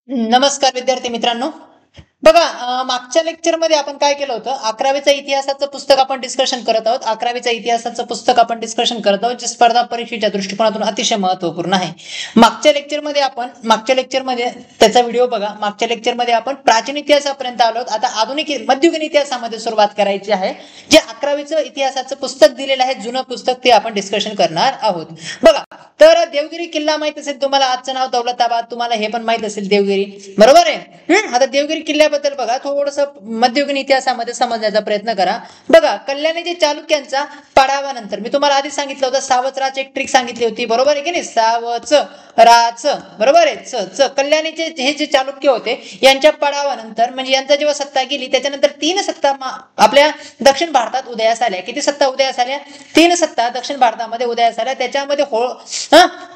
नमस्कार विद्यार्थी मित्रांनो. बघा, मागच्या लेक्चरमध्ये आपण काय केलं होतं, 11वीचं इतिहासाचं पुस्तक आपण डिस्कशन करत आहोत. 11वीचं इतिहासाचं पुस्तक आपण डिस्कशन करत आहोत, जे स्पर्धा परीक्षेच्या दृष्टिकोनातून अतिशय महत्त्वपूर्ण आहे. मागच्या लेक्चरमध्ये त्याचा व्हिडिओ बघा. मागच्या लेक्चरमध्ये आपण प्राचीन इतिहासापर्यंत आलो आहोत. आता आधुनिक मध्ययुगीन इतिहासामध्ये सुरुवात करायची आहे. जे 11वीचं इतिहासाचं पुस्तक दिलेलं आहे, जुनं पुस्तक, ते आपण डिस्कशन करणार आहोत. बघा, तर देवगिरी किल्ला माहित असेल तुम्हाला. आजचं नाव दौलताबाद. तुम्हाला हे पण माहित असेल देवगिरी, बरोबर आहे. आता देवगिरी किल्ल्याबद्दल बघा, थोडस मध्ययुगीन इतिहासामध्ये समजण्याचा प्रयत्न करा. बघा, कल्याणीचे चालुक्यांचा पाडावानंतर मी तुम्हाला आधी सांगितलं होतं, सावचराची एक ट्रिक सांगितली होती, बरोबर आहे की नाही. सावच राच, बरोबर आहे. च कल्याणीचे हे जे चालुक्य होते, यांच्या पडावानंतर म्हणजे यांचा जेव्हा सत्ता गेली, त्याच्यानंतर 3 सत्ता आपल्या दक्षिण भारतात उदयास आल्या. किती सत्ता उदयास आल्या? 3 सत्ता दक्षिण भारतामध्ये उदयास आल्या. त्याच्यामध्ये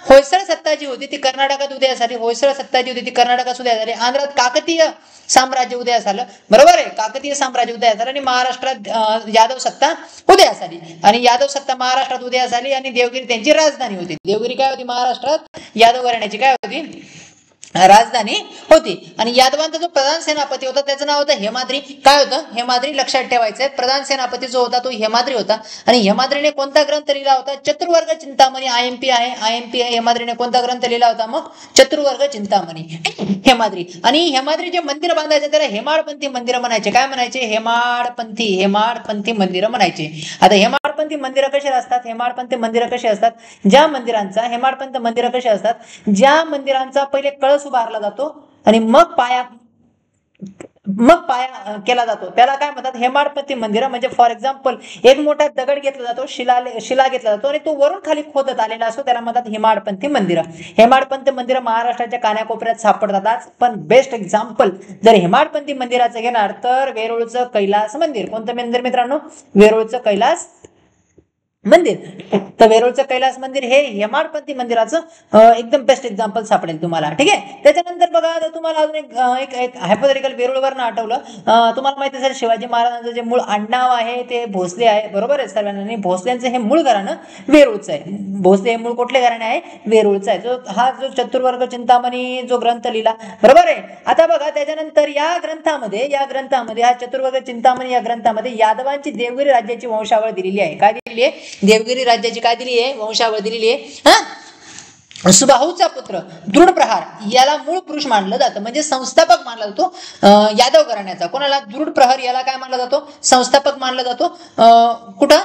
होयसळ सत्ता जी होती ती कर्नाटकात उदयास आली. होयसळ सत्ता जी होती ती कर्नाटकात उदयास आली. आंध्रात काकतीय साम्राज्य उदयास आलं, बरोबर आहे. काकतीय साम्राज्य उदयास आलं. आणि महाराष्ट्रात यादव सत्ता उदयास आली. आणि यादव सत्ता महाराष्ट्रात उदयास आली. आणि देवगिरी त्यांची राजधानी होती. देवगिरी काय होती? महाराष्ट्रात यादव घराण्याची काय होती? राजधानी होती. आणि यादवांचा जो प्रधान सेनापती होता त्याचं नाव होतं हेमाद्री. काय होतं? हेमाद्री. लक्षात ठेवायचंय. प्रधान सेनापती जो होता तो हेमाद्री होता. आणि हेमाद्रीने कोणता ग्रंथ लिहिला होता? चतुर्वर्ग चिंतामणी. आयएमपी आहे. हेमाद्रीने कोणता ग्रंथ लिहिला होता? मग चतुर्वर्ग चिंतामणी, हेमाद्री. आणि हेमाद्री जे मंदिर बांधायचे त्याला हेमाडपंथी मंदिर म्हणायचे. काय म्हणायचे? हेमाडपंथी मंदिर म्हणायचे. आता हेमाडपंथी मंदिरं कशी असतात? हेमाडपंथी मंदिरं कशी असतात? ज्या मंदिरांचा हेमाडपंथी मंदिरं कशी असतात? ज्या मंदिरांचा पहिले कळस उभारला जातो आणि मग पाया केला जातो, त्याला काय म्हणतात? हेमाडपंथी मंदिर. म्हणजे फॉर एक्झाम्पल, एक मोठा दगड घेतला जातो, शिला घेतला जातो आणि तो वरून खाली खोदत आलेला असतो, त्याला म्हणतात हेमाडपंथी मंदिर. हेमाडपंथी मंदिर महाराष्ट्राच्या कानाकोपऱ्यात सापडतात. पण बेस्ट एक्झाम्पल जर हेमाडपंथी मंदिराचं घेणार तर वेरूळचं कैलास मंदिर. कोणतं मंदिर मित्रांनो? वेरूळचं कैलास मंदिर. तर वेरूळचं कैलास मंदिर हे हेमाडपंथी मंदिराचं एकदम बेस्ट एक्झाम्पल सापडेल तुम्हाला. ठीक आहे. त्याच्यानंतर बघा, तुम्हाला अजून एक हायपोथेटिकल वेरूळवरनं आठवलं. तुम्हाला माहिती असेल, शिवाजी महाराजांचं जे मूळ आडनाव आहे ते भोसले आहे, बरोबर आहे सर्वांना. भोसल्यांचं हे मूळ घराणं वेरूळचं आहे. भोसले हे मूळ कुठले घराणे आहे? वेरूळचं आहे. जो चतुर्वर्ग चिंतामणी जो ग्रंथ लिहिला, बरोबर आहे. आता बघा, त्याच्यानंतर या ग्रंथामध्ये हा चतुर्वर्ग चिंतामणी या ग्रंथामध्ये यादवांची देवगिरी राज्याची वंशावळ दिलेली आहे. काय दिलेली आहे? देवगिरी राज्याची काय दिली आहे? वंशावळ दिलेली आहे. सुबाहूचा पुत्र दृढप्रहार याला मूळ पुरुष मानलं जातं, म्हणजे संस्थापक मानला जातो यादव घराण्याचा. कोणाला? दृढप्रहार याला काय मानला जातो? संस्थापक मानला जातो. कुठं?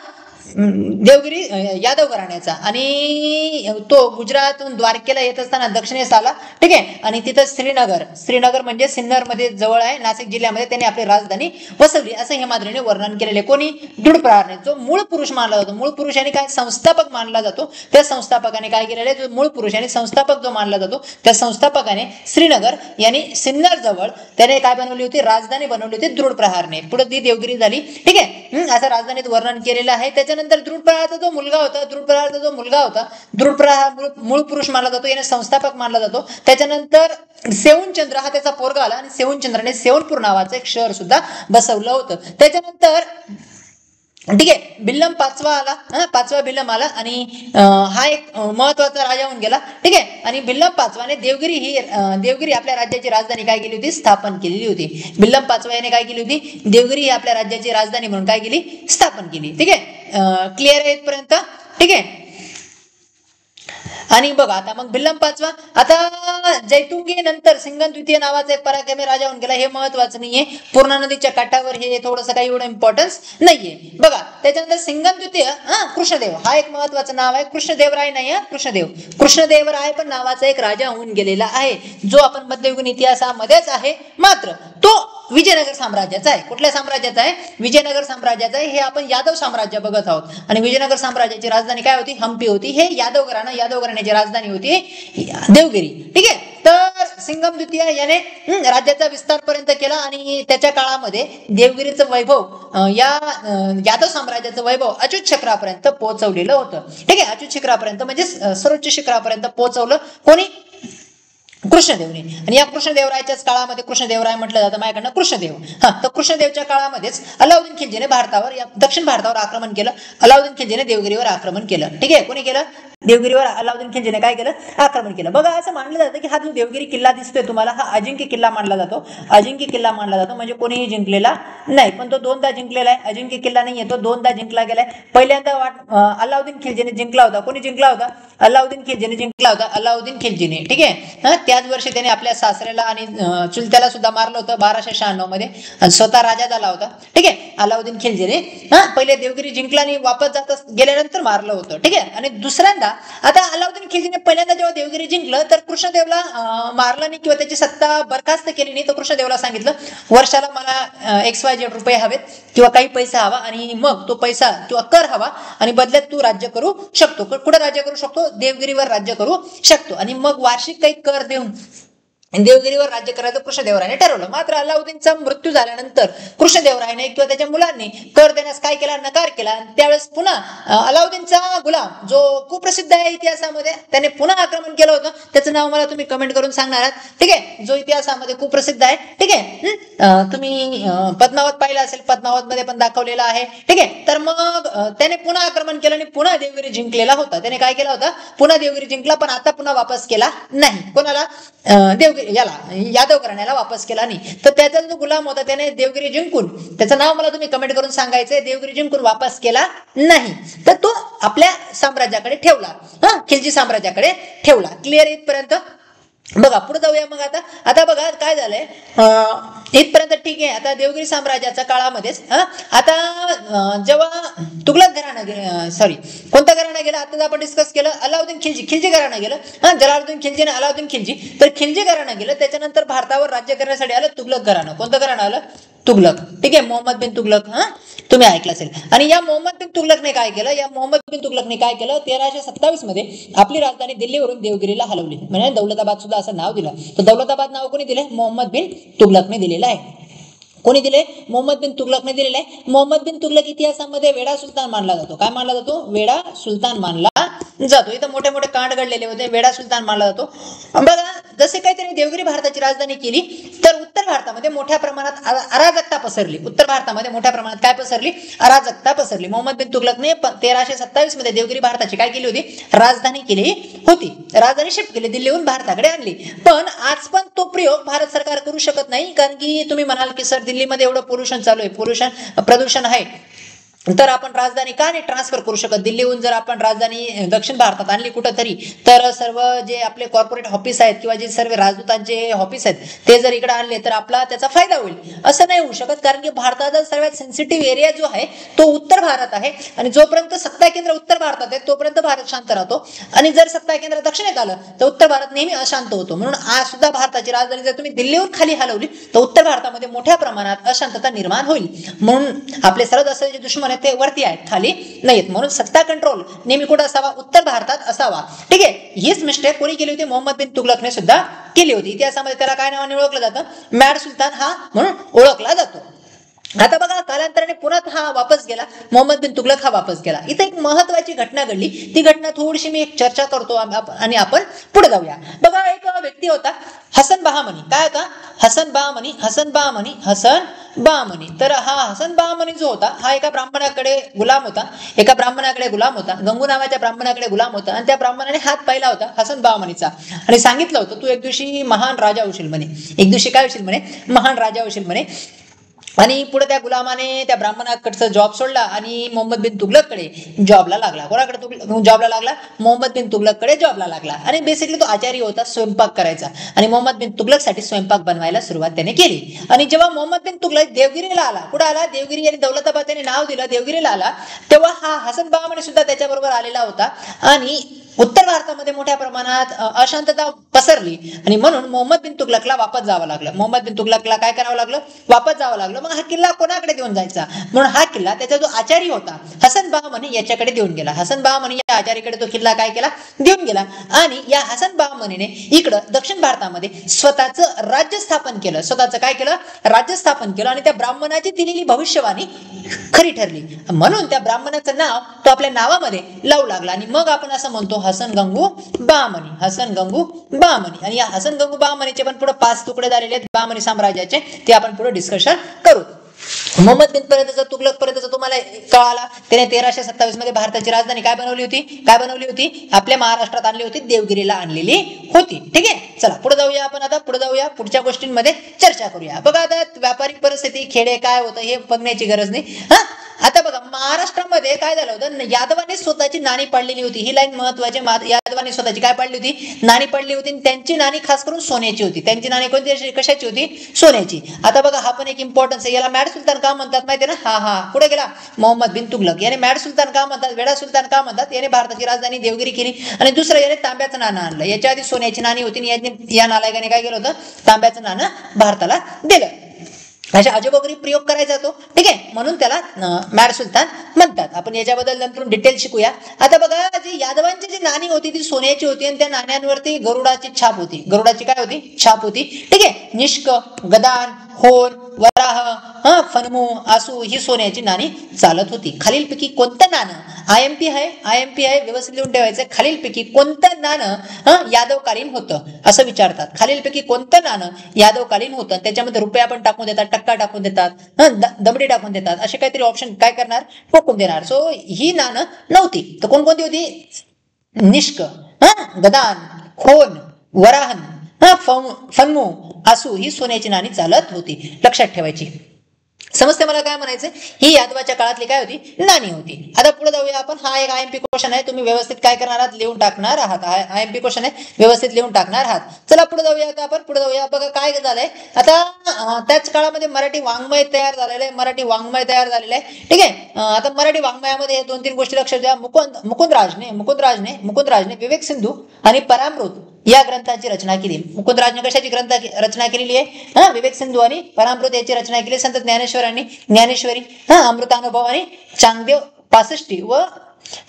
देवगिरी यादव घराण्याचा. आणि तो गुजरातहून द्वारकेला येत असताना दक्षिणेस आला. ठीक आहे. आणि तिथं श्रीनगर म्हणजे सिन्नर मध्ये जवळ आहे, नाशिक जिल्ह्यामध्ये, त्याने आपली राजधानी वसवली, असं हेमाद्रीने वर्णन केलेले. कोणी? दृढप्रहारने. जो मूळ पुरुष मानला जातो, मूळ पुरुष आणि काय? संस्थापक मानला जातो. त्या संस्थापकाने काय केलेलं आहे? जो मूळ पुरुष आणि संस्थापक जो मानला जातो, त्या संस्थापकाने श्रीनगर यानी सिन्नर जवळ त्याने काय बनवली होती? राजधानी बनवली होती दृढप्रहारने. पुढे ती देवगिरी झाली. ठीक आहे. असं राजधानीत वर्णन केलेलं आहे. त्याच्यानंतर दृढप्रहारचा जो मुलगा होता, दृढप्रहार मूळ पुरुष मानला जातो, याने संस्थापक मानला जातो. त्याच्यानंतर सेऊणचंद्र हा त्याचा पोरगा आला आणि सेऊणचंद्राने सेऊणपूर नावाचं एक शहर सुद्धा बसवलं होतं. त्याच्यानंतर ठीक आहे, भिल्लम पाचवा भिल्लम आला आणि हा एक महत्वाचा राजा होऊन गेला. ठीक आहे. आणि भिल्लम पाचवाने देवगिरी आपल्या राज्याची राजधानी काय केली होती? स्थापन केलेली होती. भिल्लम पाचवा याने काय केली होती? देवगिरी ही आपल्या राज्याची राजधानी म्हणून काय केली? स्थापन केली. ठीक आहे. क्लिअर आहे इथपर्यंत? ठीक आहे. आणि बघा, आता मग भिल्लम पाचवा. आता जैतुंगी नंतर सिंगम द्वितीय नावाचा एक पराक्रमी राजा होऊन गेला. हे महत्वाचं नाहीये. पूर्णा नदीच्या काठावर हे थोडंसं काही एवढं इम्पॉर्टन्स नाहीये. बघा, त्याच्यानंतर सिंगम द्वितीय कृष्णदेव हा एक महत्वाचं नाव आहे. कृष्णदेवराय नाही, कृष्णदेवराय पण नावाचा एक राजा होऊन गेलेला आहे, जो आपण मध्ययुगीन इतिहासामध्येच आहे. मात्र तो विजयनगर साम्राज्याचा आहे. कुठल्या साम्राज्याचा आहे? विजयनगर साम्राज्याचा आहे. हे आपण यादव साम्राज्य बघत आहोत. आणि विजयनगर साम्राज्याची राजधानी काय होती? हम्पी होती. हे यादव घराण्याची राजधानी होती देवगिरी. ठीक आहे. तर सिंगम द्वितीय याने राज्याचा विस्तार पर्यंत केला आणि त्याच्या काळामध्ये देवगिरीचं वैभव या यादव साम्राज्याचं वैभव अच्युत शिखरापर्यंत पोहोचवलेलं होतं. ठीक आहे. अच्युत शिखरापर्यंत म्हणजे सर्वोच्च शिखरापर्यंत पोहोचवलं कोणी? कृष्णदेवने. आणि या कृष्णदेवरायाच्याच काळामध्ये, कृष्णदेवराय म्हटलं जातं माझ्याकडनं कृष्णदेव. तर कृष्णदेवच्या काळामध्येच अलाउद्दीन खिलजीने दक्षिण भारतावर आक्रमण केलं. अलाउद्दीन खिलजीने देवगिरीवर आक्रमण केलं. ठीक आहे. कोणी केलं? देवगिरीवर अलाउद्दीन खिलजीने काय केलं, आक्रमण केलं. बघा असं मानलं जातं की हा जो देवगिरी किल्ला दिसतोय तुम्हाला हा अजिंक्य किल्ला मानला जातो. अजिंक्य किल्ला मानला जातो म्हणजे कोणीही जिंकलेला नाही, पण तो दोनदा जिंकलेला आहे. अजिंक्य किल्ला नाही आहे, तो दोनदा जिंकला गेलाय. पहिल्यांदा अलाउद्दीन खिलजीने जिंकला होता. कोणी जिंकला होता? अलाउद्दीन खिलजीने जिंकला होता. अलाउद्दीन खिलजीने, ठीक आहे. त्याच वर्षी त्याने आपल्या सासऱ्याला आणि चुलत्याला सुद्धा मारलं होतं 1296 मध्ये, स्वतः राजा झाला होता. ठीक आहे. अलाउद्दीन खिलजीने पहिले देवगिरी जिंकला आणि वापस जात गेल्यानंतर मारलं होतं. ठीक आहे. आणि दुसऱ्यांदा आता अलाउद्दीन खिलजीने पहिल्यांदा जेव्हा देवगिरी जिंकलं तर कृष्णदेवला मारलं नाही किंवा त्याची सत्ता बरखास्त केली नाही. तर कृष्णदेवला सांगितलं वर्षाला मला XYZ रुपये हवेत किंवा काही पैसा हवा आणि मग तो पैसा किंवा कर हवा आणि बदल्यात तू राज्य करू शकतो. कुठं राज्य करू शकतो? देवगिरीवर राज्य करू शकतो. आणि मग वार्षिक काही कर देऊन देवगिरीवर राज्य करायचं कृष्णदेवरायाने ठरवलं. मात्र अलाउद्दीनचा मृत्यू झाल्यानंतर कृष्णदेवरायाने किंवा त्याच्या मुलांनी कर देण्यास काय केला? नकार केला. त्यावेळेस पुन्हा अलाउद्दीनचा गुलाम जो कुप्रसिद्ध आहे इतिहासामध्ये त्याने पुन्हा आक्रमण केलं होतं. त्याचं नाव मला तुम्ही कमेंट करून सांगणार आहात. ठीक आहे. जो इतिहासामध्ये कुप्रसिद्ध आहे. ठीक आहे. तुम्ही पद्मावत पाहिलं असेल, पद्मावत मध्ये पण दाखवलेला आहे. ठीक आहे. तर मग त्याने पुन्हा आक्रमण केलं आणि पुन्हा देवगिरी जिंकलेला होता. त्याने काय केला होता? पुन्हा देवगिरी जिंकला, पण आता पुन्हा वापस केला नाही. कोणाला? याला यादव घराण्याला वापस केला नाही. तर त्याचा जो गुलाम होता त्याने देवगिरी जिंकून, त्याचं नाव मला तुम्ही कमेंट करून सांगायचंय, देवगिरी जिंकून वापस केला नाही. तर तो आपल्या साम्राज्याकडे ठेवला, खिलजी साम्राज्याकडे ठेवला. क्लिअर इथपर्यंत? बघा पुढे जाऊया. मग आता बघा काय झालंय इथपर्यंत. ठीक आहे. आता देवगिरी साम्राज्याच्या काळामध्येच आता जेव्हा तुगलक घराणं कोणतं घराणं गेलं? आता आपण डिस्कस केलं अलाउद्दीन खिलजी घराणं गेलं. जलालुद्दीन खिलजी आणि अलाउद्दीन खिलजी. तर खिलजी घराणं गेलं. त्याच्यानंतर भारतावर राज्य करण्यासाठी आलं तुगलक घराणं. कोणतं घराणं आलं? तुगलक. ठीक आहे. मोहम्मद बिन तुगलक. तुम्ही ऐकलं असेल. आणि या मोहम्मद बिन तुगलकने काय केलं? 1327 मध्ये आपली राजधानी दिल्लीवरून देवगिरीला हलवली. म्हणजे दौलताबाद सुद्धा असं नाव दिलं. तर दौलताबाद नाव कोणी दिले? मोहम्मद बिन तुगलकने दिलेलं आहे. कोणी दिले? मोहम्मद बिन तुगलकने दिलेलं आहे. मोहम्मद बिन तुगलक इतिहासामध्ये वेडा सुलतान मानला जातो. काय मानला जातो? वेडा सुलतान मानला जातो. इथं मोठे मोठे कांड घडलेले होते. वेडा सुलतान मानला जातो. बघा जसे काही त्यांनी देवगिरी भारताची राजधानी केली तर उत्तर भारतामध्ये मोठ्या प्रमाणात अराजकता पसरली. उत्तर भारतामध्ये मोठ्या प्रमाणात काय पसरली? अराजकता पसरली. मोहम्मद बिन तुगलकने 1327 मध्ये देवगिरी भारताची काय केली होती? राजधानी केली होती. राजधानी शिफ्ट केली, दिल्लीहून भारताकडे आणली. पण आज पण तो प्रयोग भारत सरकार करू शकत नाही. कारण की तुम्ही म्हणाल की सर दिल्लीमध्ये एवढं पोल्युशन चालू आहे, प्रदूषण आहे, तर आपण राजधानी का नाही ट्रान्सफर करू शकत? दिल्लीहून जर आपण राजधानी दक्षिण भारतात आणली कुठंतरी तर सर्व जे आपले कॉर्पोरेट ऑफिस आहेत किंवा जे सर्व राजदूतांचे ऑफिस आहेत ते जर इकडे आणले तर आपला त्याचा फायदा होईल. असं नाही होऊ शकत. कारण की भारताचा सर्वात सेन्सिटिव्ह एरिया जो आहे तो उत्तर भारत आहे. आणि जोपर्यंत सत्ता केंद्र उत्तर भारतात आहे तोपर्यंत भारत शांत राहतो. आणि जर सत्ता केंद्र दक्षिणेत आलं तर उत्तर भारत नेहमी अशांत होतो. म्हणून आज सुद्धा भारताची राजधानी जर तुम्ही दिल्लीहून खाली हलवली तर उत्तर भारतामध्ये मोठ्या प्रमाणात अशांतता निर्माण होईल. म्हणून आपले सर्वात असं जे दुश्मन ते वरती आहेत, खाली नाहीत. म्हणून सत्ता कंट्रोल नेहमी कुठं असावा? उत्तर भारतात असावा. ठीक आहे. हीच मिस्टेक कोणी केली होती? मोहम्मद बिन तुगलकने सुद्धा केली होती. इतिहासामध्ये त्याला काय नावाने ओळखलं जातं? मॅड सुलतान हा म्हणून ओळखला जातो. आता बघा कालांतराने पुन्हा हा वापस गेला. मोहम्मद बिन तुगलक हा वापस गेला. इथे एक महत्वाची घटना घडली. ती घटना थोडीशी मी एक चर्चा करतो आणि आपण पुढे जाऊया. बघा एक व्यक्ती होता हसन बहामनी. काय होता? हसन बहामनी. तर हा हसन बहामनी जो होता हा एका ब्राह्मणाकडे गुलाम होता. गंगू नावाच्या ब्राह्मणाकडे गुलाम होता. आणि त्या ब्राह्मणाने हात पाहिला होता हसन बहामनीचा आणि सांगितलं होतं तू एक दिवशी महान राजा होशील म्हणे. एक दिवशी काय होशील म्हणे? महान राजा होशील म्हणे. आणि पुढे त्या गुलामाने त्या ब्राह्मणाकडचा जॉब सोडला आणि मोहम्मद बिन तुगलककडे जॉबला लागला. कोणाकडे जॉबला लागला? मोहम्मद बिन तुगलककडे जॉबला लागला. आणि बेसिकली तो आचारी होता, स्वयंपाक करायचा. आणि मोहम्मद बिन तुगलकसाठी स्वयंपाक बनवायला सुरुवात त्याने केली. आणि जेव्हा मोहम्मद बिन तुगलक देवगिरीला आला, कुठं आला? देवगिरी आणि दौलताबाद त्याने नाव दिलं, देवगिरीला आला, तेव्हा हा हसन बहामनी सुद्धा त्याच्याबरोबर आलेला होता. आणि उत्तर भारतामध्ये मोठ्या प्रमाणात अशांतता पसरली आणि म्हणून मोहम्मद बिन तुगलकला वापस जावं लागलं. मोहम्मद बिन तुगलकला काय करावं लागलं? वापस जावं लागलं. मग हा किल्ला कोणाकडे देऊन जायचा? म्हणून हा किल्ला त्याचा जो आचारी होता हसन बहामनी याच्याकडे देऊन गेला. हसन बहामनी या आचारीकडे तो किल्ला काय केला? देऊन गेला. आणि या हसन बहामनीने इकडं दक्षिण भारतामध्ये स्वतःचं राज्य स्थापन केलं. स्वतःचं काय केलं? राज्य स्थापन केलं. आणि त्या ब्राह्मणाची दिलेली भविष्यवाणी खरी ठरली. म्हणून त्या ब्राह्मणाचं नाव तो आपल्या नावामध्ये लावू लागला. आणि मग आपण असं म्हणतो हसन गंगू बहामनी. आणि या हसन गंगू बहामनीचे पण पुढे 5 तुकडे झालेले आहेत बहामनी साम्राज्याचे, ते आपण पुढे डिस्कशन करू. मोहम्मद बिन पर्यंतचा तुगलक पर्यंतचा तुम्हाला कळाला. त्याने 1327 मध्ये भारताची राजधानी काय बनवली होती आपल्या महाराष्ट्रात आणली होती, देवगिरीला आणलेली होती. ठीक आहे, चला पुढे जाऊया आपण. आता पुढे जाऊया, पुढच्या गोष्टींमध्ये चर्चा करूया. बघा आता व्यापारिक परिस्थिती, खेडे काय होतं हे बघण्याची गरज नाही. आता बघा महाराष्ट्रामध्ये काय झालं होतं, यादवांनी स्वतःची नाणी पाडलेली होती. ही लाईन महत्वाची. यादवांनी स्वतःची काय पाडली होती, नाणी पाडली होती. त्यांची नाणी खास करून सोन्याची होती. त्यांची नाणी कोणती, कशाची होती, सोन्याची. आता बघा हा पण एक इम्पॉर्टन्स आहे. याला मॅड सुलतान का म्हणतात माहिती ना, हा पुढे गेला मोहम्मद बिन तुगलक. याने मॅड सुलतान का म्हणतात, वेडा सुलतान का म्हणतात, याने भारताची राजधानी देवगिरी केली. आणि दुसरं याने तांब्याचं नाणं आणलं. याच्या आधी सोन्याची नाणी होती, या नालायकाने काय केलं होतं, तांब्याचं नाणं भारताला दिलं. अशा अजबोगरी प्रयोग करायचा तो. ठीक आहे, म्हणून त्याला मॅड सुलतान म्हणतात. आपण याच्याबद्दल नंतर डिटेल शिकूया. आता बघा जी यादवांची जी नाणी होती ती सोन्याची होती आणि त्या नाण्यांवरती गरुडाची छाप होती. गरुडाची काय होती, छाप होती. ठीक आहे, निष्क, गदान, होन, वराह, फनमू, आसू ही सोन्याची नाणी चालत होती. खालीलपैकी कोणतं नाणं, आयएमपी आहे व्यवस्थित लिहून ठेवायचं. खालीलपैकी कोणतं नाणं यादवकालीन होतं असं विचारतात. खालीलपैकी कोणतं नाणं यादवकालीन होतं, त्याच्यामध्ये रुपया पण टाकून देतात, टक्का टाकून देतात, दमडी टाकून देतात, असे काहीतरी ऑप्शन काय करणार, टाकून देणार. सो ही नाणं नव्हती. तर कोणकोणती होती, निष्क, गदान, खोन, वराहन, फन्मू, आसू ही सोन्याची नाणी चालत होती. लक्षात ठेवायची. समजते मला काय म्हणायचं, ही यादवाच्या काळातली काय होती, नाणी होती. आता पुढे जाऊया आपण. हा एक आयएमपी क्वेश्चन आहे, तुम्ही व्यवस्थित काय करणार आहात, लिहून टाकणार आहात. आयएमपी क्वेश्चन आहे, व्यवस्थित लिहून टाकणार आहात. चला पुढे जाऊया. आता आपण पुढे जाऊया. बघा काय झालंय, आता त्याच काळामध्ये मराठी वाङ्मय तयार झालेलं आहे. ठीक आहे, आता मराठी वाङ्मयामध्ये 2-3 गोष्टी लक्षात द्या. मुकुंदराजने विवेक सिंधू आणि परामृत या ग्रंथाची रचना केली. मुकुंदराजने कशाची रचना केलेली आहे, विवेक सिंधू आणि परामृत याची रचना केली. संत ज्ञानेश्वरी, अमृतानुभव आणि चांगदेव पासष्टी व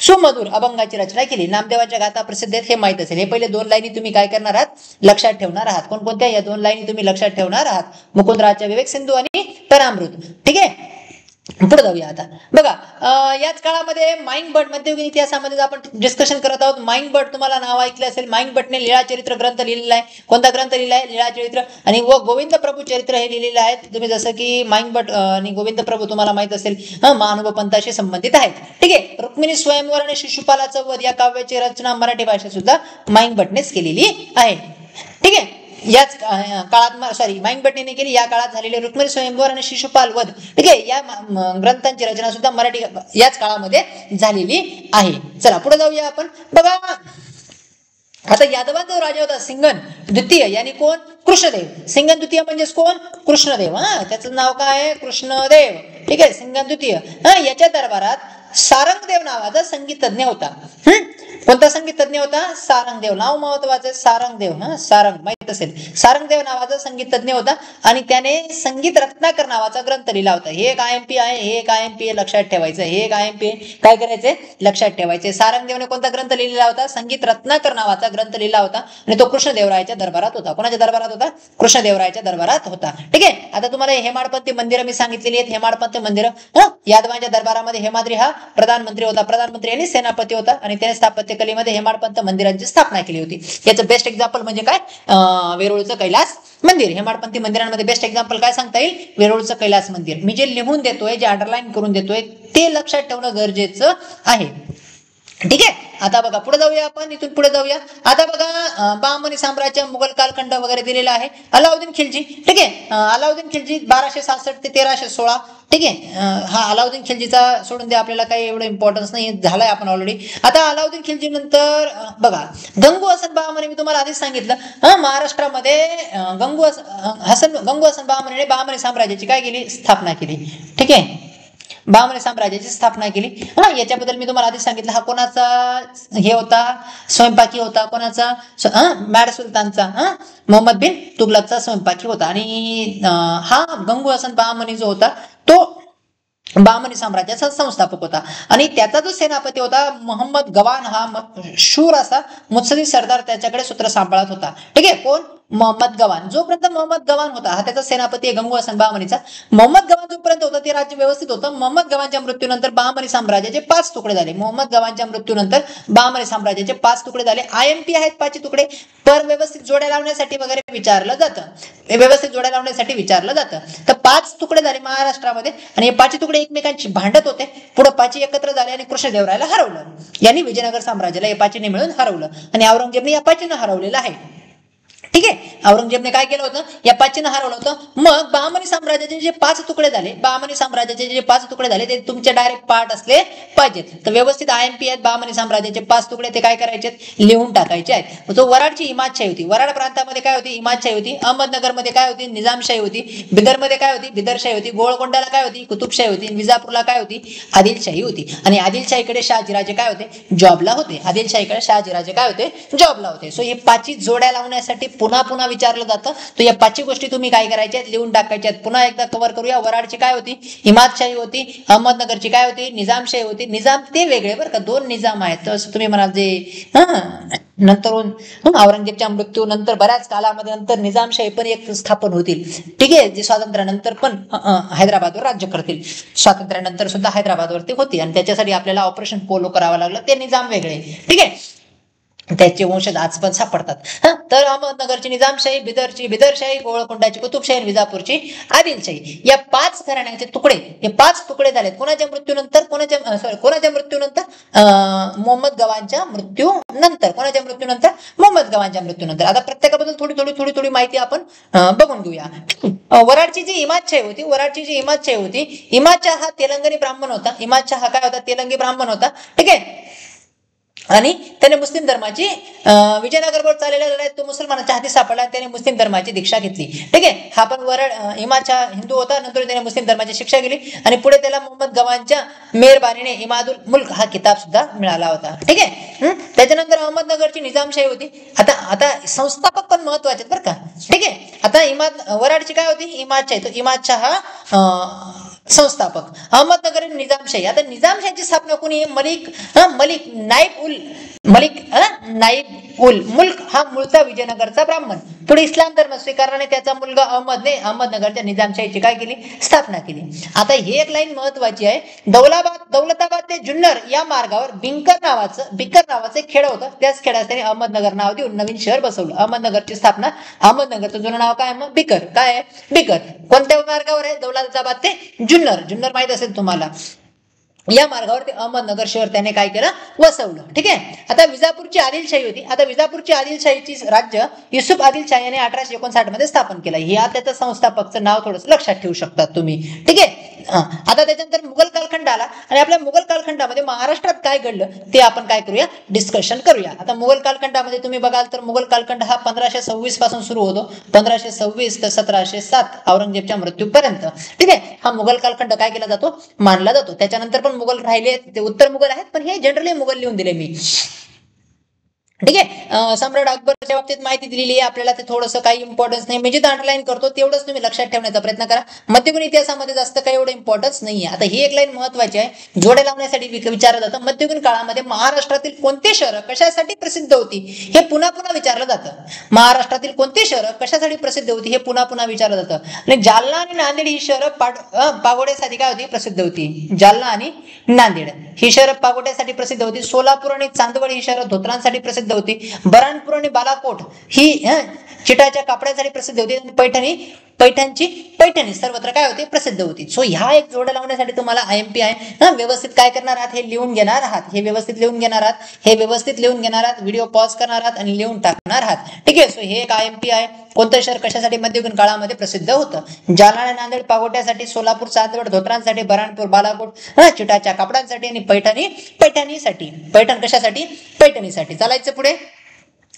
सुमधुर अभंगाची रचना केली. नामदेवाच्या गाथा प्रसिद्ध आहेत हे माहित असेल. हे पहिले 2 लाईनी तुम्ही काय करणार आहात, लक्षात ठेवणार आहात. कोणकोणत्या, या 2 लाईनी तुम्ही लक्षात ठेवणार आहात, मुकुंदराजच्या विवेक सिंधू आणि परामृत. ठीक आहे, पुढे जाऊया. आता बघा याच काळामध्ये माईंग भट, मध्ययुगीन इतिहासामध्ये आपण डिस्कशन करत आहोत. माईंग भट तुम्हाला नाव ऐकलं असेल. माईंग भटने लीळाचरित्र ग्रंथ लिहिलेला आहे. कोणता ग्रंथ लिहिला आहे, लीळाचरित्र. आणि व गोविंद प्रभू चरित्र हे लिहिलेलं आहे. तुम्ही जसं की माईंग भट आणि गोविंद प्रभू तुम्हाला माहित असेल महानुभव पंथाशी संबंधित आहेत. ठीक आहे, रुक्मिणी स्वयंवर आणि शिशुपालाचा वध या काव्याची रचना मराठी भाषेत सुद्धा माईंग भटनेच केलेली आहे. ठीक आहे, याच काळात माईंग भटने केली. या काळात झालेले रुक्मिणी स्वयंवर आणि शिशुपाल वध, ठीक आहे, या ग्रंथांची रचना सुद्धा मराठी याच काळामध्ये झालेली आहे. चला पुढे जाऊया आपण. बघा आता यादवांचा राजा होता सिंगन द्वितीय, यानी कोण, कृष्णदेव. सिंगन द्वितीय म्हणजेच कोण, कृष्णदेव. त्याचं नाव काय आहे, कृष्णदेव. ठीक आहे, सिंगन द्वितीय. याच्या दरबारात सारंगदेव नावाचा संगीतज्ञ होता. कोणता संगीतज्ञ होता, सारंगदेव. नाव महत्वाचं, सारंगदेव. सारंग माहित असेल. सारंगदेव नावाचा संगीतज्ञ होता आणि त्याने संगीत रत्नाकर नावाचा ग्रंथ लिहिला होता. हे एक आयएमपी आहे, हे एक आयएमपी लक्षात ठेवायचं. हे एक आयएमपी काय करायचंय, लक्षात ठेवायचे. सारंगदेवने कोणता ग्रंथ लिहिलेला होता, संगीत रत्नाकर नावाचा ग्रंथ लिहिला होता आणि तो कृष्णदेवरायाच्या दरबारात होता. कोणाच्या दरबारात होता, कृष्णदेवरायाच्या दरबारात होता. ठीक आहे, आता तुम्हाला हेमाडपंथी मंदिरं मी सांगितलेली आहेत. हेमाडपंथी मंदिरं यादवांच्या दरबारामध्ये हेमाद्री हा प्रधानमंत्री होता. प्रधानमंत्री आणि सेनापती होता आणि त्याने स्थापत्य कलेमध्ये हेमाडपंथ मंदिरांची स्थापना केली होती. याचं बेस्ट एक्झाम्पल म्हणजे काय, वेरूळचं कैलास मंदिर. हेमाडपंथी मंदिरांमध्ये बेस्ट एक्झाम्पल काय सांगता येईल, वेरूळचं कैलास मंदिर. मी जे लिहून देतोय, जे अंडरलाईन करून देतोय ते लक्षात ठेवणं गरजेचं आहे. ठीक आहे, आता बघा पुढे जाऊया आपण. इथून पुढे जाऊया. आता बघा बहामनी साम्राज्य, मुघल कालखंड वगैरे दिलेला आहे. अलाउद्दीन खिलजी. ठीक आहे, अलाउद्दीन खिलजी 1266 ते 1316. ठीक आहे, हा अलाउद्दीन खिलजीचा सोडून द्या, आपल्याला काही एवढं इम्पॉर्टन्स नाही, झालाय आपण ऑलरेडी. आता अलाउद्दीन खिलजी नंतर बघा गंगू हसन बहामनी. मी तुम्हाला आधीच सांगितलं महाराष्ट्रामध्ये गंगू हसन बहामनीने बहामनी साम्राज्याची काय केली, स्थापना केली. ठीक आहे, बहामनी साम्राज्याची स्थापना केली. याच्याबद्दल मी तुम्हाला आधीच सांगितलं. हा कोणाचा हे होता, स्वयंपाकी होता. कोणाचा, मॅड सुलतानचा, मोहम्मद बिन तुगलकचा स्वयंपाकी होता. आणि हा गंगू हसन बहामनी जो होता तो बहामनी साम्राज्याचा संस्थापक होता. आणि त्याचा जो सेनापती होता मोहम्मद गवान, हा शूर असा मुत्सदी सरदार त्याच्याकडे सूत्र सांभाळत होता. ठीक आहे, कोण, मोहम्मद गवान. जोपर्यंत मोहम्मद गवान होता, हा त्याचा सेनापती आहे गंगू हसन बहामनीचा. मोहम्मद गवान जोपर्यंत होता ते राज्य व्यवस्थित होतं. मोहम्मद गवानच्या मृत्यूनंतर बहामनी साम्राज्याचे 5 तुकडे झाले. मोहम्मद गवानच्या मृत्यूनंतर बहामनी साम्राज्याचे 5 तुकडे झाले. IMP आहेत 5 तुकडे, पर व्यवस्थित जोड्या लावण्यासाठी वगैरे विचारलं जातं. व्यवस्थित जोड्या लावण्यासाठी विचारलं जातं. तर 5 तुकडे झाले महाराष्ट्रामध्ये आणि हे 5 तुकडे एकमेकांशी भांडत होते. पुढे 5 एकत्र झाले आणि कृष्णदेवरायला हरवलं. यांनी विजयनगर साम्राज्याला या 5 मिळून हरवलं आणि औरंगजेबने या 5 हरवलेलं आहे. ठीक आहे. औरंगजेबने काय केलं होतं, या 5 हरवलं होतं. मग बहामनी साम्राज्याचे जे 5 तुकडे झाले, बहामनी साम्राज्याचे जे 5 तुकडे झाले ते तुमचे डायरेक्ट पार्ट असले पाहिजेत. तर व्यवस्थित IMP आहेत बहामनी साम्राज्याचे 5 तुकडे, ते काय करायचे, लिहून टाकायचे आहेत. जो वराडची इमादशाही होती, वराड प्रांतामध्ये काय होती, इमादशाही होती. अहमदनगरमध्ये काय होती, निजामशाही होती. बिदरमध्ये काय होती, बिदरशाही होती. गोळकोंडाला काय होती, कुतुबशाही होती. विजापूरला काय होती, आदिलशाही होती. आणि आदिलशाहीकडे शहाजीराजे काय होते, जॉबला होते. आदिलशाहीकडे शहाजीराजे काय होते, जॉबला होते. सो हे 5 जोड्या लावण्यासाठी पुन्हा पुन्हा विचारलं जातं. तर या 5 गोष्टी तुम्ही काय करायच्या, लिहून टाकायच्या. पुन्हा एकदा कव्हर करूया. वराडची काय होती, इमादशाही होती. अहमदनगरची काय होती, निजामशाही होती. निजाम ते वेगळे बरं का, 2 निजाम आहेत. तर तुम्ही म्हणाल जे नंतरून औरंगजेबच्या मृत्यूनंतर बऱ्याच कालामध्ये नंतर निजामशाही पण एक स्थापन होतील. ठीक आहे, जे स्वातंत्र्यानंतर पण हैदराबादवर राज्य करतील. स्वातंत्र्यानंतर सुद्धा हैदराबादवरती होती आणि त्याच्यासाठी आपल्याला ऑपरेशन पोलो करावं लागलं. ते निजाम वेगळे. ठीक आहे, त्याचे वंशज आज पण सापडतात. तर अहमदनगरची निजामशाही, बिदरची बिदरशाही, गोळकोंडाची कुतुबशाही, विजापूरची आदिलशाही, या 5 घराण्याचे तुकडे, हे 5 तुकडे झालेत. कोणाच्या मृत्यूनंतर, कोणाच्या मृत्यूनंतर, मोहम्मद गवानच्या मृत्यूनंतर. कोणाच्या मृत्यूनंतर, मोहम्मद गवानच्या मृत्यूनंतर. आता प्रत्येकाबद्दल थोडी थोडी माहिती आपण बघून घेऊया. वराडची जी इमादशाही होती, वराडची जी इमादशाही होती, इमादशाह हा तेलंगणी ब्राह्मण होता. इमादशाह हा काय होता, तेलंगी ब्राह्मण होता. ठीक आहे, आणि त्याने मुस्लिम धर्माची विजयनगरवर चाललेला लढाईत तो मुसलमानाच्या हाती सापडला आणि त्याने मुस्लिम धर्माची दीक्षा घेतली. ठीक आहे, हा पण वराड इमादशाह हिंदू होता. नंतर त्याने मुस्लिम धर्माची शिक्षा केली आणि पुढे त्याला मोहम्मद गवानच्या मेहरबानीने इमादुल मुल्क हा किताब सुद्धा मिळाला होता. ठीक आहे, त्याच्यानंतर अहमदनगरची निजामशाही होती. आता संस्थापक पण महत्वाचे बरं का. ठीक आहे, आता वराडची काय होती, इमादशाही. तो इमादशाह हा संस्थापक. अहमदनगर निजामशाही. आता निजामशाहीची स्थापना कोणी, मलिक नाईब उल मुल्क हा मूळचा विजयनगरचा ब्राह्मण. पुढे इस्लाम धर्म स्वीकारल्याने त्याचा मुलगा अहमदने अहमदनगरच्या निजामशाहीची काय केली, स्थापना केली. आता ही एक लाईन महत्वाची आहे. दौलताबाद ते जुन्नर या मार्गावर बिकर नावाचं एक खेड होतं. त्याच खेड्यास त्याने अहमदनगर नाव देऊन नवीन शहर बसवलं. अहमदनगरची स्थापना, अहमदनगरचं जुनं नाव काय, मग बिकर. काय आहे, बिकर. कोणत्या मार्गावर आहे, दौलताबाद ते जुन्नर माहित असेल तुम्हाला. या मार्गावर ते अहमदनगर शहर त्याने काय केलं, वसवलं. ठीक आहे, आता विजापूरची आदिलशाही होती. आता विजापूरची आदिलशाहीची राज्य युसुफ आदिलशाह याने 1859 मध्ये स्थापन केलं. या त्याचं संस्थापकचं नाव थोडंसं लक्षात ठेवू शकतात तुम्ही. ठीक आहे, आता त्याच्यानंतर मुघल कालखंड आला आणि आपल्या मुघल कालखंडामध्ये महाराष्ट्रात काय घडलं ते आपण काय करूया, डिस्कशन करूया. आता मुघल कालखंडामध्ये तुम्ही बघाल तर मुघल कालखंड हा 1526 पासून सुरू होतो. 1526 ते 1707 औरंगजेबच्या मृत्यूपर्यंत. ठीक आहे, हा मुघल कालखंड काय केला जातो, मानला जातो. त्याच्यानंतर पण मुघल राहिले, ते उत्तर मुघल आहेत, पण हे जनरली मुघल लिहून दिले मी. ठीक आहे, सम्राट अकबरच्या बाबतीत माहिती दिलेली आहे आपल्याला. ते थोडंसं काही इम्पॉर्टन्स नाही, म्हणजे अंडरलाईन करतो तेवढंच तुम्ही लक्षात ठेवण्याचा प्रयत्न करा. मध्ययुगीन इतिहासामध्ये जास्त काही एवढं इम्पॉर्टन्स नाहीये. आता ही एक लाईन महत्वाची आहे, जोड्या लावण्यासाठी विचारलं जातं. मध्ययुगीन काळामध्ये महाराष्ट्रातील कोणते शहर कशासाठी प्रसिद्ध होती हे पुन्हा पुन्हा विचारलं जातं. महाराष्ट्रातील कोणते शहर कशासाठी प्रसिद्ध होती हे पुन्हा पुन्हा विचारलं जातं. आणि जालना आणि नांदेड ही शहरं पागोड्यासाठी काय होती, प्रसिद्ध होती. जालना आणि नांदेड ही शहरं पागोड्यासाठी प्रसिद्ध होती. सोलापूर आणि चांदवड ही शहरं धोतरांसाठी प्रसिद्ध होती. बऱ्हाणपूर आणि बालाकोट ही चिटाच्या कापडासाठी प्रसिद्ध होती. पैठणी सर्वत्र काय होते, प्रसिद्ध होती. सो ह्या एक जोड्या लावण्यासाठी तुम्हाला IMP आहे. व्यवस्थित काय करणार आहात, हे लिहून घेणार आहात. हे व्यवस्थित लिहून घेणार आहात. व्हिडिओ पॉज करणार आहात आणि लिहून टाकणार आहात. ठीक आहे, सो हे एक IMP आहे. कोणतं शहर कशासाठी मध्ययुगीन काळामध्ये प्रसिद्ध होतं. जालना आणि नांदेड पागोट्यासाठी, सोलापूर चांदवड धोतरांसाठी, बऱ्हाणपूर बालाकोट चिटाच्या कापडांसाठी आणि पैठणीसाठी. पैठण कशासाठी, पैठणीसाठी. चालायचं पुढे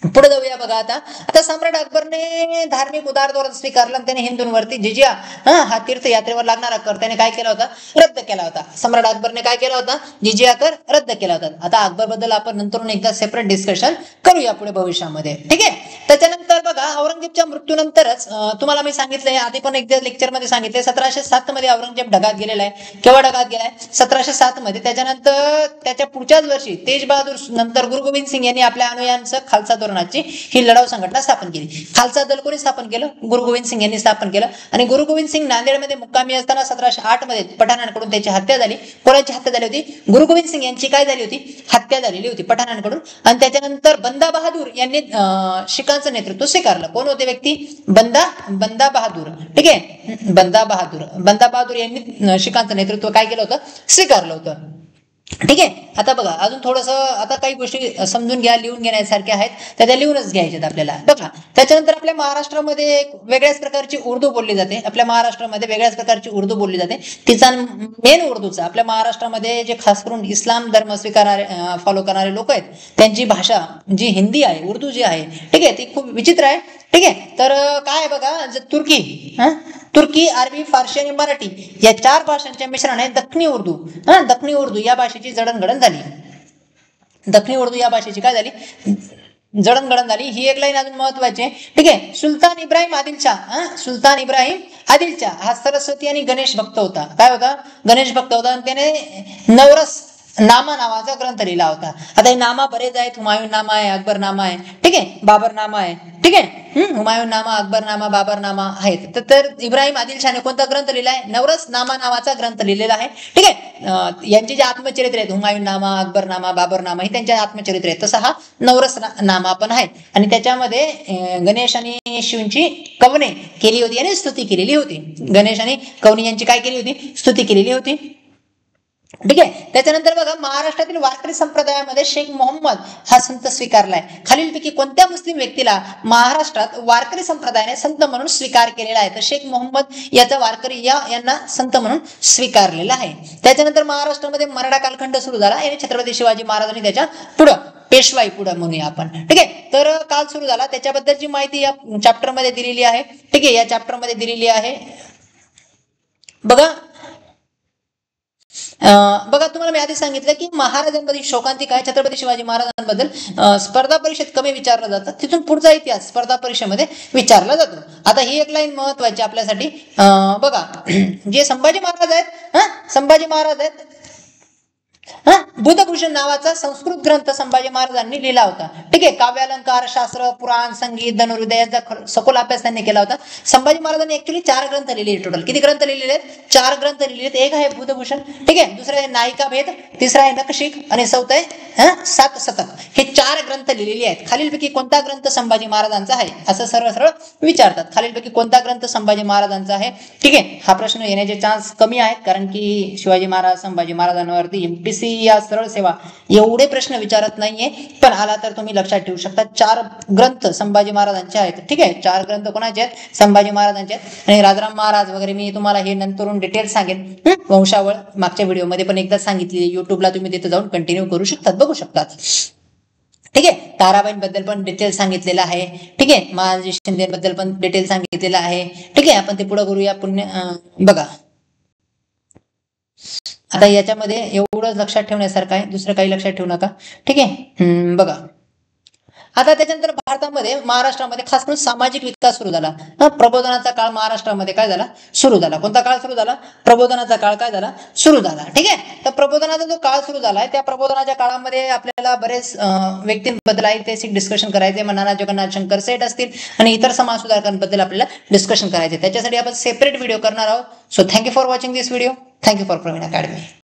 जाऊया. बघा आता सम्राट अकबरने धार्मिक उदारधोरण स्वीकारलं आणि त्याने हिंदूंवरती जिजिया हा तीर्थयात्रेवर लागणारा कर त्याने काय केला होता, रद्द केला होता. सम्राट अकबरने काय केला होता, जिजिया कर रद्द केला होता. आता अकबर बद्दल आपण नंतर एकदा सेपरेट डिस्कशन करूया पुढे भविष्यामध्ये. ठीक आहे, त्याच्यानंतर बघा औरंगजेबच्या मृत्यूनंतरच तुम्हाला मी सांगितलंय आधी पण एकदा लेक्चरमध्ये सांगितलंय 1707 मध्ये औरंगजेब ढगात गेलेला आहे. केव्हा ढगात गेलाय? 1707 मध्ये. त्याच्यानंतर त्याच्या पुढच्याच वर्षी तेज बहादूर नंतर गुरु गोविंद सिंग यांनी आपल्या अनुयायांसह खालसा धोरणाची ही लढाऊ संघटना स्थापन केली. खालसा दल कोणी स्थापन केलं? गुरु गोविंद सिंग यांनी स्थापन केलं. आणि गुरु गोविंद सिंग नांदेडमध्ये मुक्कामी असताना 1708 मध्ये पठाणांकडून त्याची हत्या झाली. कोणाची हत्या झाली होती? गुरु गोविंद सिंग यांची काय झाली होती? हत्या झालेली होती पठाणांकडून. आणि त्याच्यानंतर बंदा बहादूर यांनी शिखांचं नेतृत्व स्वीकारलं. कोण होते व्यक्ती? बंदा बहादूर. ठीक आहे, बंदा बहादूर यांनी शिखांचं नेतृत्व काय केलं होतं? स्वीकारलं होतं. ठीक आहे. आता बघा अजून थोडंसं आता काही गोष्टी समजून घ्या, लिहून घेण्यासारख्या आहेत, त्या लिहूनच घ्यायच्यात आपल्याला. बघा त्याच्यानंतर आपल्या महाराष्ट्रामध्ये वेगळ्याच प्रकारची उर्दू बोलली जाते. आपल्या महाराष्ट्रामध्ये वेगळ्याच प्रकारची उर्दू बोलली जाते. तिचा मेन उर्दूचा आपल्या महाराष्ट्रामध्ये जे खास करून इस्लाम धर्म स्वीकारणारे फॉलो करणारे लोक आहेत त्यांची भाषा जी हिंदी आहे, उर्दू जी आहे, ठीक आहे, ती खूप विचित्र आहे. ठीक आहे. तर काय आहे बघा, तुर्की, अरबी, फारसी आणि मराठी या 4 भाषांच्या मिश्रणाने दख्खनी उर्दू या भाषेची जडणघडण झाली. दख्खनी उर्दू या भाषेची काय झाली? जडणघडण झाली. ही एक लाईन अजून महत्वाची आहे. ठीक आहे. सुलतान इब्राहिम आदिलशाह हा सरस्वती आणि गणेश भक्त होता. काय होता? गणेश भक्त होता. आणि त्याने नवरस नामा नावाचा ग्रंथ लिहिला होता. आता हे नामा बरेच आहेत. हुमायून नामा आहे, अकबर नामा आहे, ठीक आहे, बाबर नामा आहे. ठीक आहे, हुमायून नामा, अकबर नामा, बाबर नामा आहेत. तर इब्राहिम आदिलशाहने कोणता ग्रंथ लिहिलाय? नवरस नामा नावाचा ग्रंथ लिहिलेला आहे. ठीक आहे. यांचे जे आत्मचरित्र आहेत हुमायून नामा, अकबर नामा, बाबर नामा हे त्यांचे आत्मचरित्र आहेत. तसा हा नवरस नामा पण आहे. आणि त्याच्यामध्ये गणेश आणि शिवची कवने केली होती आणि स्तुती केलेली होती. गणेश आणि कवनी यांची काय केली होती? स्तुती केलेली होती. ठीक आहे. त्याच्यानंतर बघा महाराष्ट्रातील वारकरी संप्रदायामध्ये शेख मोहम्मद हा संत स्वीकारलाय. खालीलपैकी कोणत्या मुस्लिम व्यक्तीला महाराष्ट्रात वारकरी संप्रदायाने संत म्हणून स्वीकार केलेला आहे? तर शेख मोहम्मद याचा वारकरी यांना संत म्हणून स्वीकारलेला आहे. त्याच्यानंतर महाराष्ट्रामध्ये मराठा कालखंड सुरू झाला. याने छत्रपती शिवाजी महाराजांनी त्याच्या पुढं पेशवाई पुढे म्हणूया आपण. ठीक आहे. तर काल सुरू झाला त्याच्याबद्दलची माहिती या चॅप्टर मध्ये दिलेली आहे. ठीक आहे, या चॅप्टर मध्ये दिलेली आहे. बघा तुम्हाला मी आधी सांगितलं की महाराजांबद्दल शोकांतिका आहे. छत्रपती शिवाजी महाराजांबद्दल स्पर्धा परीक्षेत कमी विचारलं जातं. तिथून पुढचा इतिहास स्पर्धा परीक्षेमध्ये विचारला जातो. आता ही एक लाईन महत्वाची आपल्यासाठी. बघा जे संभाजी महाराज आहेत बुधभूषण नावाचा संस्कृत ग्रंथ संभाजी महाराजांनी लिहिला होता. ठीक आहे. काव्यालंकार, शास्त्र, पुराण, संगीत, धनुर्विद्या याचा सखोल अभ्यास त्यांनी केला होता. संभाजी महाराजांनी ऍक्च्युली 4 ग्रंथ लिहिले. टोटल किती ग्रंथ लिहिलेले आहेत? 4 ग्रंथ लिहिलेत. एक आहे बुधभूषण, ठीक आहे, दुसरा आहे नायिका भेद, तिसरा आहे नखशिख आणि चौथा आहे 7 शतक. हे 4 ग्रंथ लिहिलेले आहेत. खालीलपैकी कोणता ग्रंथ संभाजी महाराजांचा आहे असं सरळ विचारतात. खालीलपैकी कोणता ग्रंथ संभाजी महाराजांचा आहे? ठीक आहे. हा प्रश्न येण्याचे चान्स कमी आहेत कारण की शिवाजी महाराज संभाजी महाराजांवरती एमपीसी या सरळ सेवा एवढे प्रश्न विचारत नाहीये. पण आला तर तुम्ही लक्षात ठेवू शकता 4 ग्रंथ संभाजी महाराजांचे आहेत. ठीक आहे. 4 ग्रंथ कोणाचे आहेत? संभाजी महाराजांचे आहेत. आणि राजाराम महाराज वगैरे मी तुम्हाला हे नंतरून डिटेल सांगेन. वंशावळ मागच्या व्हिडिओमध्ये पण एकदा सांगितली. युट्यूबला तुम्ही तिथे जाऊन कंटिन्यू करू शकतात, बघू शकतात. ठीक आहे. ताराबाईंबद्दल पण डिटेल सांगितलेलं आहे. ठीक आहे. महाजी शिंदेबद्दल पण डिटेल सांगितलेलं आहे. ठीक आहे. आपण ते पुढे करूया. बघा आता याच्यामध्ये एवढंच लक्षात ठेवण्यासारखं आहे, दुसरं काही लक्षात ठेवू नका. ठीक आहे. बघा आता त्याच्यानंतर भारतामध्ये महाराष्ट्रामध्ये खास करून सामाजिक विकास सुरू झाला. प्रबोधनाचा काळ महाराष्ट्रामध्ये काय झाला? सुरू झाला. कोणता काळ सुरू झाला? प्रबोधनाचा काळ काय झाला? सुरू झाला. ठीक आहे. तर प्रबोधनाचा जो काळ सुरू झालाय त्या प्रबोधनाच्या काळामध्ये आपल्याला बरेच व्यक्तींबद्दल ऐतिहासिक डिस्कशन करायचे. नाना जगन्नाथ शंकर सेठ असतील आणि इतर समाज सुधारकांबद्दल आपल्याला डिस्कशन करायचे. त्याच्यासाठी आपण सेपरेट व्हिडिओ करणार आहोत. So thank you for watching this video. Thank you for Praveen academy.